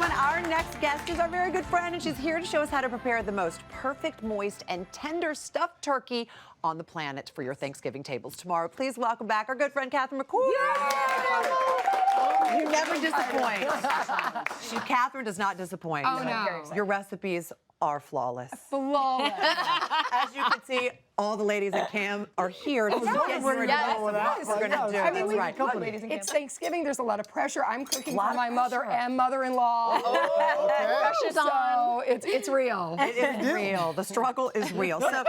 everyone. Our next guest is our very good friend, and she's here to show us how to prepare the most perfect, moist, and tender stuffed turkey on the planet for your Thanksgiving tables tomorrow. Please welcome back our good friend, Catherine McCord. You never disappoint. Catherine does not disappoint. Oh, no. Your recipes are flawless. Flawless. As you can see, all the ladies in Cam are here to get we're gonna do. I mean, That's right. it's Thanksgiving. There's a lot of pressure. I'm cooking for my mother and mother-in-law. Pressure's on. So it's real. It is real. The struggle is real. So,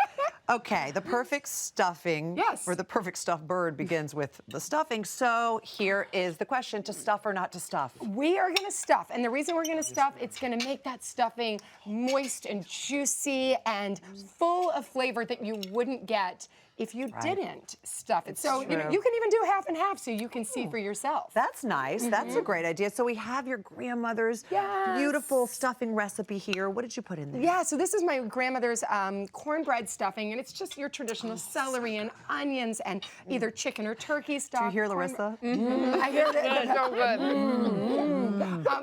okay, the perfect stuffing, or the perfect stuffed bird begins with the stuffing. So here is the question: to stuff or not to stuff? We are going to stuff, and the reason we're going to stuff, it's going to make that stuffing moist and juicy and full of flavor that you wouldn't get if you didn't stuff it. So you can even do half and half so you can see for yourself. That's nice. That's a great idea. So we have your grandmother's beautiful stuffing recipe here. What did you put in there? Yeah, so this is my grandmother's cornbread stuffing, and it's just your traditional celery and onions and either chicken or turkey stuff. Do you hear Larissa? I hear that. It's so good.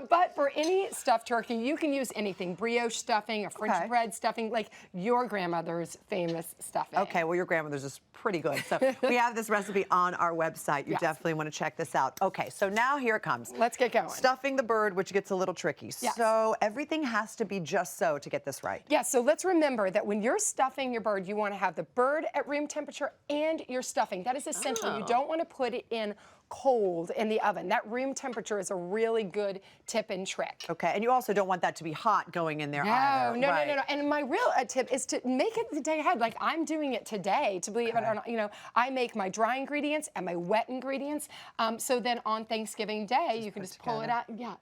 But for any stuffed turkey, you can use anything. Brioche stuffing, a French bread stuffing, like your grandmother's famous stuffing. Okay, well, your grandmother's is pretty good. So we have this recipe on our website. You definitely want to check this out. Okay, so now here it comes. Let's get going. Stuffing the bird, which gets a little tricky. So everything has to be just so to get this right. Yeah, so let's remember that when you're stuffing your bird, you want to have the bird at room temperature and your stuffing. That is essential. You don't want to put it in cold in the oven. That room temperature is a really good tip and trick. Okay, and you also don't want that to be hot going in there either. No. And my real tip is to make it the day ahead. Like I'm doing it today, to believe it or not. You know, I make my dry ingredients and my wet ingredients. So then on Thanksgiving Day, you can just pull it out. Yeah,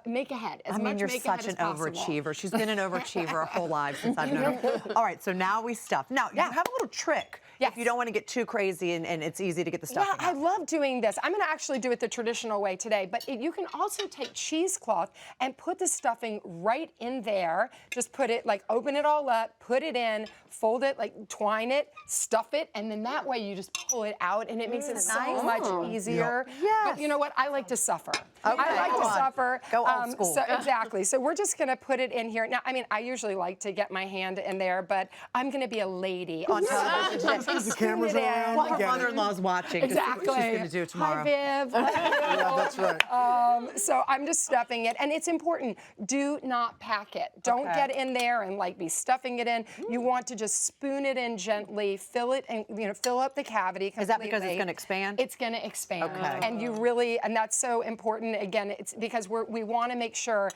make ahead. I mean, you're such an overachiever. She's been an overachiever her whole life since I've known her. All right, so now we stuff. Now, you have a little trick if you don't want to get too crazy and it's easy to get the stuffing out. I love doing this. I'm going to actually do it the traditional way today, but you can also take cheesecloth and put the stuffing right in there. Just put it, like, open it all up, put it in, fold it, like, twine it, stuff it, and then that way you just pull it out, and it makes it so much easier. But you know what? I like to suffer. I like to suffer. Go old school. So, exactly. So we're just going to put it in here. Now, I mean, I usually like to get my hand in there, but I'm going to be a lady on television. The camera's around. While her mother-in-law's watching. Exactly. To see what she's going to do tomorrow. Hi, Viv. Yeah, that's right. So I'm just stuffing it, and it's important. Do not pack it. Don't get in there and like be stuffing it in. You want to just spoon it in gently, fill it, and fill up the cavity completely. Is that because it's going to expand? It's going to expand, and you really, and that's so important. Again, it's because we want to make sure.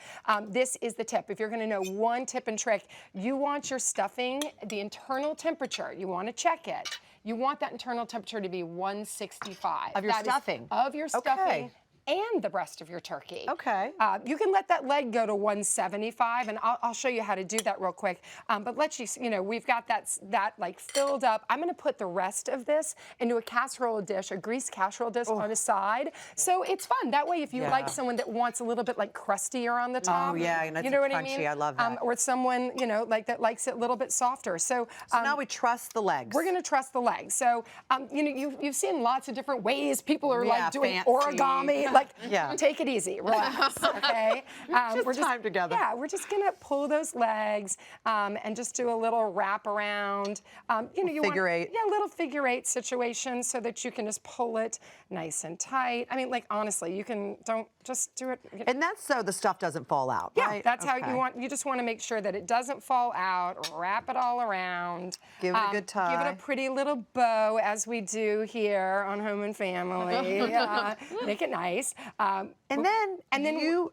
This is the tip. If you're going to know one tip and trick, you want your stuffing, the internal temperature. You want to check it. You want that internal temperature to be 165. Of your stuffing? Of your stuffing. And the breast of your turkey. Okay. You can let that leg go to 175, and I'll show you how to do that real quick. But let's we've got that like filled up. I'm going to put the rest of this into a casserole dish, a greased casserole dish on the side. So it's fun. That way, if you like someone that wants a little bit like crustier on the top, and that's you know what crunchy. I mean? I love that. Or someone like that likes it a little bit softer. So now we truss the legs. We're going to truss the legs. So you've seen lots of different ways people are like doing fancy. origami. Like, take it easy, relax, okay? We're just time together. Yeah, we're just gonna pull those legs and just do a little wrap around. You figure eight. Yeah, a little figure eight situation so that you can just pull it nice and tight. I mean, like honestly, don't just do it. And that's so the stuff doesn't fall out, Yeah, right? that's how you want. You just want to make sure that it doesn't fall out. Wrap it all around. Give it a good tie. Give it a pretty little bow, as we do here on Home and Family. Make it nice. And then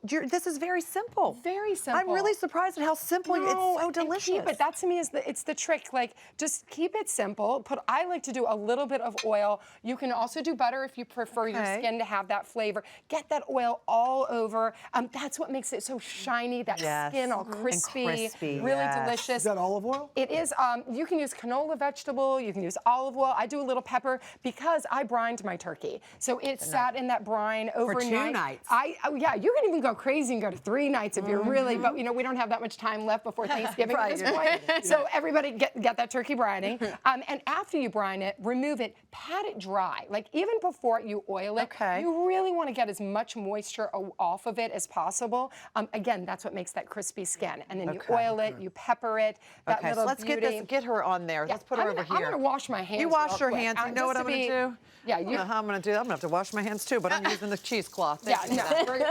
this is very simple. Very simple. I'm really surprised at how simple it's so delicious. Keep it. That to me is it's the trick. Like, just keep it simple. I like to do a little bit of oil. You can also do butter if you prefer your skin to have that flavor. Get that oil all over. That's what makes it so shiny. That skin all crispy, really delicious. Is that olive oil? It is. You can use canola vegetable. You can use olive oil. I do a little pepper because I brined my turkey, so it sat in that brine overnight. 2 nights. Yeah, you can even go crazy and go to 3 nights if you're really, but you know, we don't have that much time left before Thanksgiving at this point. So everybody get that turkey brining. And after you brine it, remove it, pat it dry. Like even before you oil it, you really want to get as much moisture off of it as possible. Again, that's what makes that crispy skin. And then you oil it, you pepper it. That little so let's get her on there. Let's put her over here. I'm going to wash my hands. You wash your real quick. hands. You know what I'm going to do? Yeah, I'm going to do. I'm going to have to wash my hands too, but I'm using the cheesecloth. Yeah, no,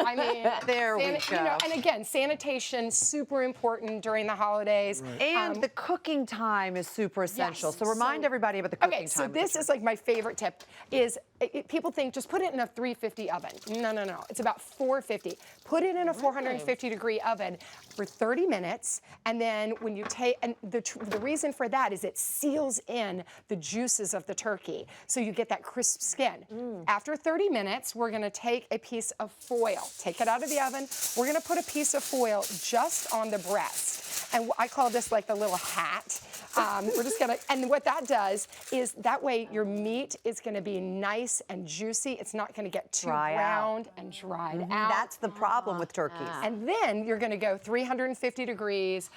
I mean, there we go. You know, and again, sanitation super important during the holidays. Right. And the cooking time is super essential. Yes, so remind everybody about the cooking time. Okay, so this is like my favorite tip. Is people think just put it in a 350 oven. No. It's about 450. Put it in a 450 degree oven for 30 minutes, and then when you take, and the reason for that is it seals in the juices of the turkey, so you get that crisp skin. After 30 minutes, we're gonna take a piece of foil. Take it out of the oven. We're gonna put a piece of foil just on the breast. And I call this like the little hat. We're just gonna, and what that does is that way your meat is gonna be nice and juicy. It's not gonna get too round and dried out. That's the problem with turkeys. And then you're gonna go 350 degrees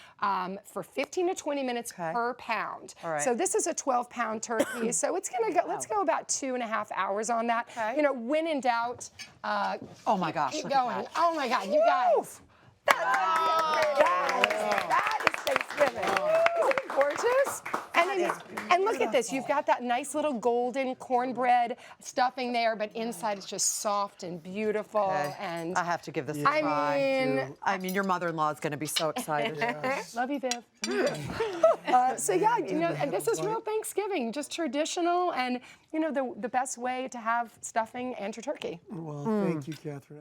for 15 to 20 minutes per pound. So this is a 12-pound turkey, so it's gonna go, let's go about 2.5 hours on that. You know, when in doubt, oh my gosh, keep look going. at that. Oh my God, you guys. That is Thanksgiving. Isn't it gorgeous? And look at this. You've got that nice little golden cornbread stuffing there, but inside it's just soft and beautiful. And I have to give this a try. I mean, your mother-in-law is going to be so excited. Love you, Viv. So yeah, you know, and this is real Thanksgiving, just traditional, and you know, the best way to have stuffing and your turkey. Well, thank you, Catherine.